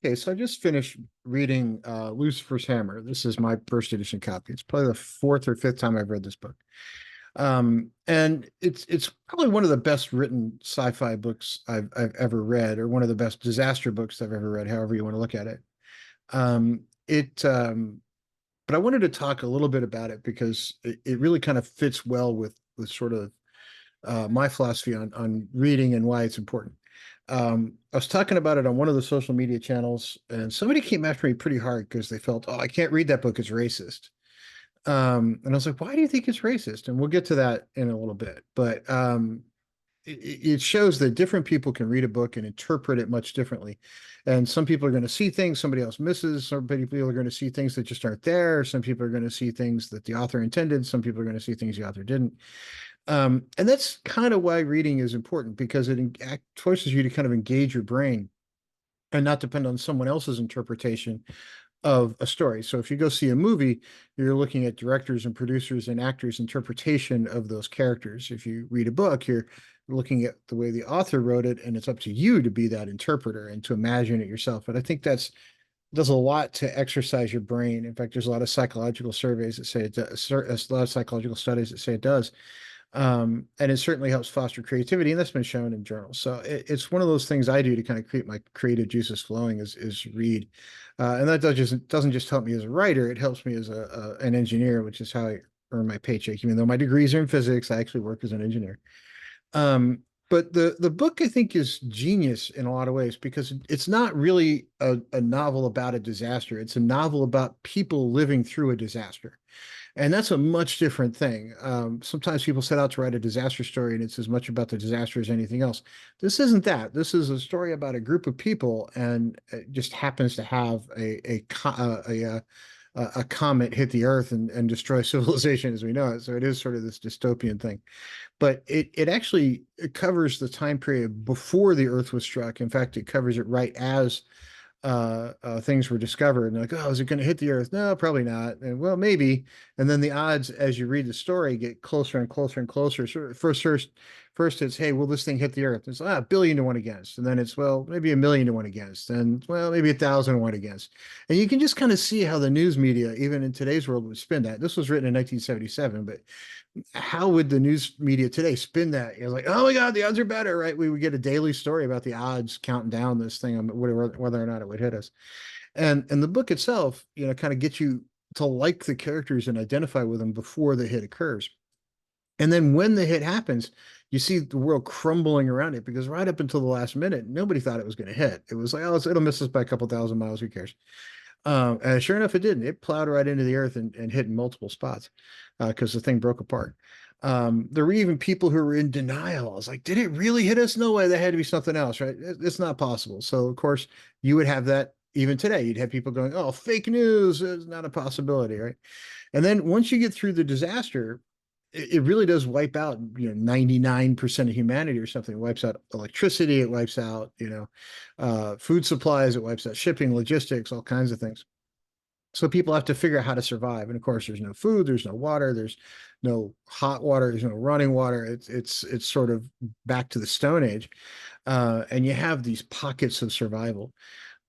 Okay, so I just finished reading Lucifer's Hammer. This is my first edition copy. It's probably the fourth or fifth time I've read this book. And it's probably one of the best written sci-fi books I've ever read, or one of the best disaster books I've ever read, however you want to look at it. It but I wanted to talk a little bit about it because it really kind of fits well with sort of my philosophy on reading and why it's important. I was talking about it on one of the social media channels, and somebody came after me pretty hard because they felt, oh, I can't read that book, it's racist. And I was like, why do you think it's racist? And we'll get to that in a little bit. But it shows that different people can read a book and interpret it much differently. And some people are going to see things somebody else misses. Some people are going to see things that just aren't there. Some people are going to see things that the author intended. Some people are going to see things the author didn't. And that's kind of why reading is important because it forces you to kind of engage your brain and not depend on someone else's interpretation of a story. So if you go see a movie, you're looking at directors and producers and actors' interpretation of those characters. If you read a book, you're looking at the way the author wrote it, and it's up to you to be that interpreter and to imagine it yourself. But I think that's does a lot to exercise your brain. In fact, there's a lot of psychological surveys that say it does, a lot of psychological studies that say it does. And it certainly helps foster creativity, and that's been shown in journals. So it's one of those things I do to kind of keep my creative juices flowing is read, and that doesn't just help me as a writer; it helps me as an engineer, which is how I earn my paycheck. Even though my degrees are in physics, I actually work as an engineer. Um, but the book I think is genius in a lot of ways because it's not really a novel about a disaster. It's a novel about people living through a disaster. And that's a much different thing. Sometimes people set out to write a disaster story, and it's as much about the disaster as anything else. This isn't that. This is a story about a group of people, and it just happens to have a comet hit the Earth and destroy civilization as we know it. So it is sort of this dystopian thing. But it actually it covers the time period before the Earth was struck. In fact, it covers it right as things were discovered. And like, oh, is it going to hit the Earth? No, probably not. And well, maybe. And then the odds, as you read the story, get closer and closer and closer. So first it's, hey, will this thing hit the Earth? It's a billion to one against. And then it's, well, maybe a million to one against. And well, maybe 1,000 to one against. And you can just kind of see how the news media, even in today's world, would spin that. This was written in 1977, but how would the news media today spin that? You're like, oh my God, the odds are better, right? We would get a daily story about the odds counting down this thing on whether or not it would hit us. And the book itself, kind of gets you to like the characters and identify with them before the hit occurs. And then when the hit happens, you see the world crumbling around it because right up until the last minute, nobody thought it was going to hit. It was like, oh, it'll miss us by a couple thousand miles. Who cares? And sure enough, it didn't. It plowed right into the earth and hit in multiple spots because the thing broke apart. There were even people who were in denial. I was like, did it really hit us? No way. That had to be something else, right? It's not possible. So, of course, you would have that even today. You'd have people going, oh, fake news is not a possibility, right? And then once you get through the disaster, it really does wipe out, 99% of humanity or something. It wipes out electricity. It wipes out, food supplies. It wipes out shipping, logistics, all kinds of things. So people have to figure out how to survive. And of course, there's no food, there's no water, there's no hot water, there's no running water. It's sort of back to the Stone Age. And you have these pockets of survival.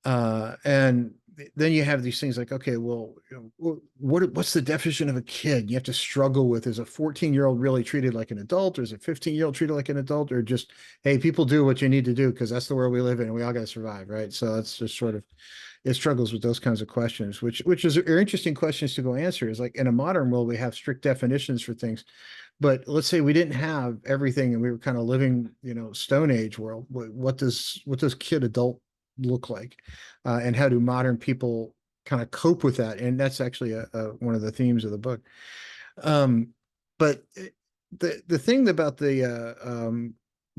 And then you have these things like, okay, well, what's the definition of a kid? You have to struggle with, is a 14-year-old really treated like an adult, or is a 15-year-old treated like an adult, or just, hey, people do what you need to do because that's the world we live in and we all got to survive, right? So that's just sort of it struggles with those kinds of questions, which are interesting questions to go answer. Is like in a modern world, we have strict definitions for things, but let's say we didn't have everything and we were kind of living, Stone Age world. What does kid adult look like, and how do modern people kind of cope with that? And that's actually one of the themes of the book. Um, but the thing about the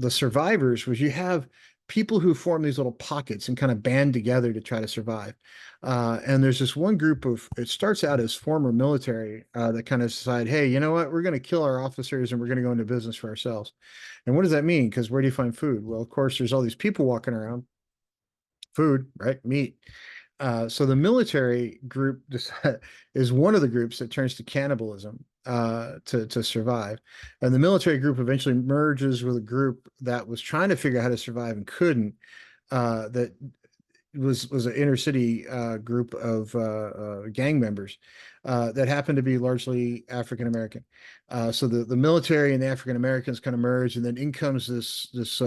survivors was you have people who form these little pockets and kind of band together to try to survive. And there's this one group it starts out as former military that kind of decide, hey, you know what, we're going to kill our officers and we're going to go into business for ourselves. And what does that mean? Because where do you find food? Well, of course, there's all these people walking around, food, right? Meat. So the military group is one of the groups that turns to cannibalism to survive. And the military group eventually merges with a group that was trying to figure out how to survive and couldn't. That was an inner city group of gang members that happened to be largely African American. So the military and the African Americans kind of merged, and then in comes this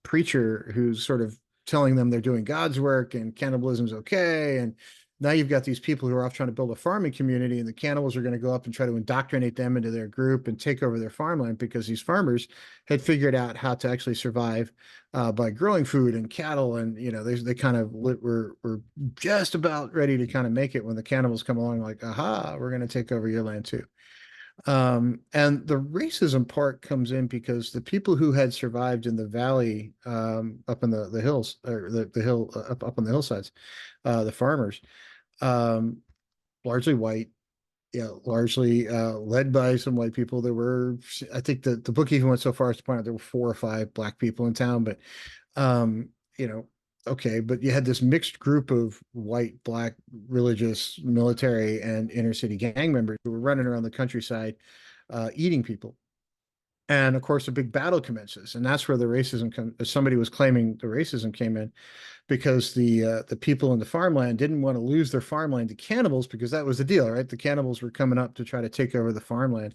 preacher who's sort of telling them they're doing God's work and cannibalism's okay. And now you've got these people who are off trying to build a farming community, and the cannibals are going to go up and try to indoctrinate them into their group and take over their farmland because these farmers had figured out how to actually survive by growing food and cattle. And, they kind of were just about ready to kind of make it when the cannibals come along like, aha, we're going to take over your land too. And the racism part comes in because the people who had survived in the valley, up in the hills, or the hill up on the hillsides, the farmers, um, largely white, yeah, largely led by some white people. There were, I think the book even went so far as to point out there were 4 or 5 black people in town, but um, you know, okay, but you had this mixed group of white, black, religious, military, and inner city gang members who were running around the countryside, eating people. And of course, a big battle commences, and that's where the racism somebody was claiming the racism came in because the people in the farmland didn't want to lose their farmland to cannibals because that was the deal, right? The cannibals were coming up to try to take over the farmland.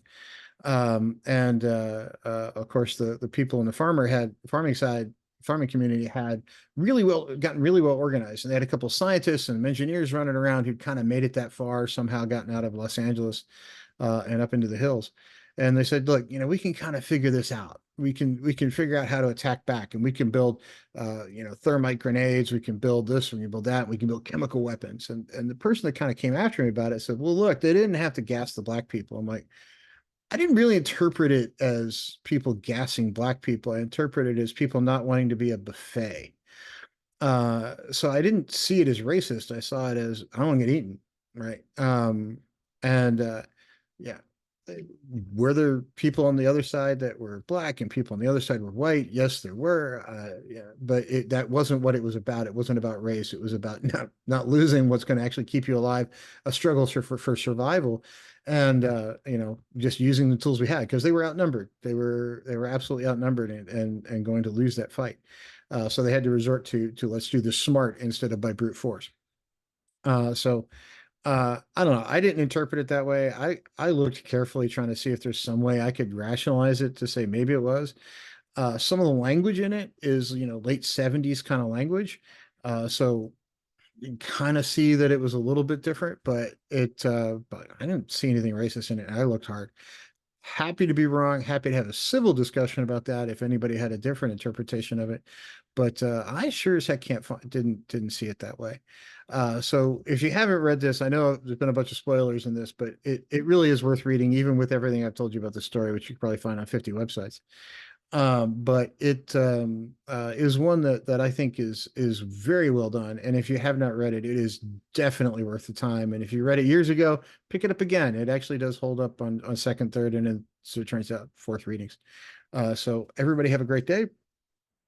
And of course, the people in the farming community had gotten really well organized, and they had a couple of scientists and engineers running around who'd kind of made it that far, somehow gotten out of Los Angeles and up into the hills. And they said, look, we can kind of figure this out. We can figure out how to attack back, and we can build thermite grenades, we can build this, we can build that, we can build chemical weapons. And the person that kind of came after me about it said, well, look, they didn't have to gas the black people. I'm like, I didn't really interpret it as people gassing black people. I interpreted it as people not wanting to be a buffet. So I didn't see it as racist. I saw it as I don't want to get eaten, right? And yeah, were there people on the other side that were black and people on the other side were white? Yes, there were. Yeah, but that wasn't what it was about. It wasn't about race. It was about not losing what's going to actually keep you alive, a struggle for survival, and just using the tools we had because they were outnumbered. They were absolutely outnumbered and going to lose that fight. So they had to resort to let's do this smart instead of by brute force. So I don't know. I didn't interpret it that way. I looked carefully trying to see if there's some way I could rationalize it to say maybe it was. Some of the language in it is, late 70s kind of language. So you kind of see that it was a little bit different, but I didn't see anything racist in it. I looked hard. Happy to be wrong. Happy to have a civil discussion about that if anybody had a different interpretation of it. But I sure as heck can't find, didn't see it that way. So if you haven't read this, I know there's been a bunch of spoilers in this, but it really is worth reading, even with everything I've told you about the story, which you can probably find on 50 websites. But it is one that I think is very well done. And if you have not read it, it is definitely worth the time. And if you read it years ago, pick it up again. It actually does hold up on second, third, and then so it turns out fourth readings. So everybody have a great day.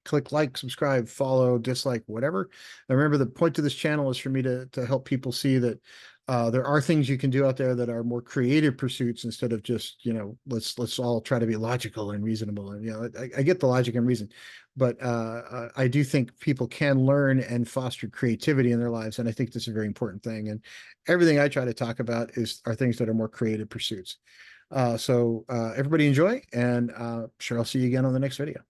Click like, subscribe, follow, dislike, whatever. And remember, the point of this channel is for me to help people see that there are things you can do out there that are more creative pursuits instead of just, let's all try to be logical and reasonable. And, I get the logic and reason, but I do think people can learn and foster creativity in their lives. And I think this is a very important thing. And everything I try to talk about are things that are more creative pursuits. So everybody enjoy, and sure, I'll see you again on the next video.